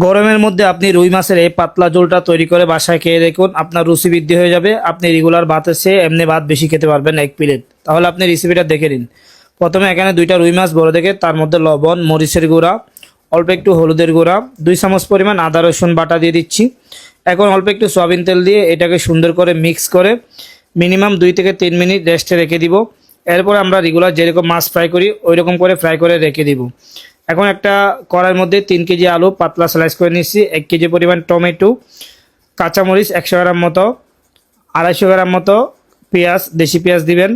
গরমের মধ্যে আপনি রুই মাছের এই পাতলা ঝোলটা তৈরি করে বাসায় খেয়ে দেখুন, আপনার রুচি বৃদ্ধি হয়ে যাবে। আপনি রেগুলার ভাতের চেয়ে এমনি ভাত বেশি খেতে পারবেন এক প্লেট। তাহলে আপনি রেসিপিটা দেখে নিন। প্রথমে এখানে 2টা রুই মাছ বড় দেখে, তার মধ্যে লবণ, মরিচের গুঁড়া, অল্প একটু হলুদের গুঁড়া, 2 চামচ পরিমাণ আদা রসুন বাটা দিয়ে দিচ্ছি। এখন অল্প একটু সয়াবিন তেল দিয়ে এটাকে সুন্দর করে মিক্স করে মিনিমাম 2 থেকে 3 মিনিট রেস্টে রেখে দিব। এরপর আমরা রেগুলার যেরকম মাছ ফ্রাই করি ওই রকম করে ফ্রাই করে রেখে দিব। এখন একটা কড়াইয়ের মধ্যে 3 কেজি আলু পাতলা স্লাইস করে নিচ্ছি, 1 কেজি পরিমাণ টমেটো, কাঁচামরিচ 100 গ্রাম মতো, 250 গ্রাম মতো পেঁয়াজ, দেশি পেঁয়াজ দিবেন।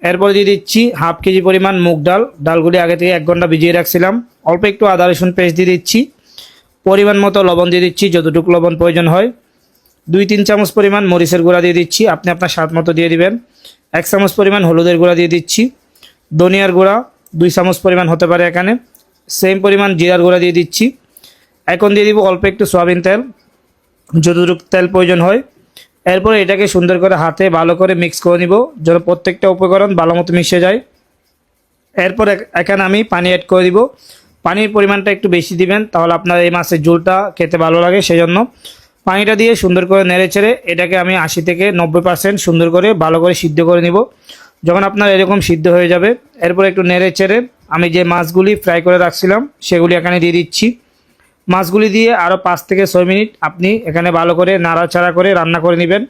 এরপর দিয়ে দিচ্ছি হাফ কেজি পরিমাণ মুগ ডাল, ডালগুলি আগে থেকে 1 ঘন্টা ভিজিয়ে রাখছিলাম। অল্প একটু আদা রসুন পেস্ট দিয়ে দিচ্ছি, পরিমাণ মতো লবণ দিয়ে দিচ্ছি, যতটুকু লবণ প্রয়োজন হয়। 2-3 চামচ পরিমাণ মরিচের গুঁড়া দিয়ে দিচ্ছি, আপনি আপনার স্বাদ মতো দিয়ে দিবেন। 1 চামচ পরিমাণ হলুদের গুঁড়া দিয়ে দিচ্ছি, ধনিয়ার গুঁড়া 2 চামচ পরিমাণ হতে পারে এখানে, সেম পরিমাণ জিরার গুঁড়া দিয়ে দিচ্ছি। এখন দিয়ে দিব অল্প একটু সয়াবিন তেল, যতটুকু তেল প্রয়োজন হয়। এরপরে এটাকে সুন্দর করে হাতে ভালো করে মিক্স করে নিব, যেন প্রত্যেকটা উপকরণ ভালো মতো মিশে যায়। এরপর এখানে আমি পানি অ্যাড করে দিব। পানির পরিমাণটা একটু বেশি দিবেন, তাহলে আপনার এই মাছের ঝোলটা খেতে ভালো লাগে, সেই জন্য পানিটা দিয়ে সুন্দর করে নেড়ে চেড়ে এটাকে আমি 80 থেকে 90% সুন্দর করে ভালো করে সিদ্ধ করে নিব। যখন আপনার এরকম সিদ্ধ হয়ে যাবে, এরপর একটু নেড়ে চেড়ে আমি যে মাছগুলি ফ্রাই করে রাখছিলাম সেগুলি এখানে দিয়ে দিচ্ছি। মাছগুলি দিয়ে আরও 5 থেকে 6 মিনিট আপনি এখানে ভালো করে নাড়াচাড়া করে রান্না করে নেবেন,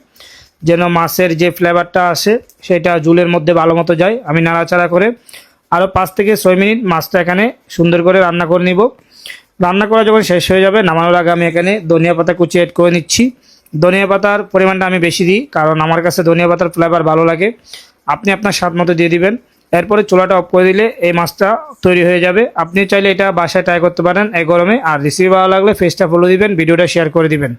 যেন মাছের যে ফ্লেভারটা আসে সেটা ঝোলের মধ্যে ভালো মতো যায়। আমি নাড়াচাড়া করে আরও 5 থেকে 6 মিনিট মাছটা এখানে সুন্দর করে রান্না করে নিব। রান্না করা যখন শেষ হয়ে যাবে, নামানোর আগে আমি এখানে ধনিয়া পাতা কুচি অ্যাড করে নিচ্ছি। ধনিয়া পাতার পরিমাণটা আমি বেশি দিই, কারণ আমার কাছে ধনিয়া পাতার ফ্লেভার ভালো লাগে। আপনি আপনার স্বাদ মতো দিয়ে দিবেন। এরপরে চুলাটা অফ করে দিলে এই মাছটা তৈরি হয়ে যাবে। আপনি চাইলে এটা বাসায় ট্রাই করতে পারেন এই গরমে। আর রেসিপি ভালো লাগলে পেজটা ফলো দিবেন, ভিডিওটা শেয়ার করে দিবেন।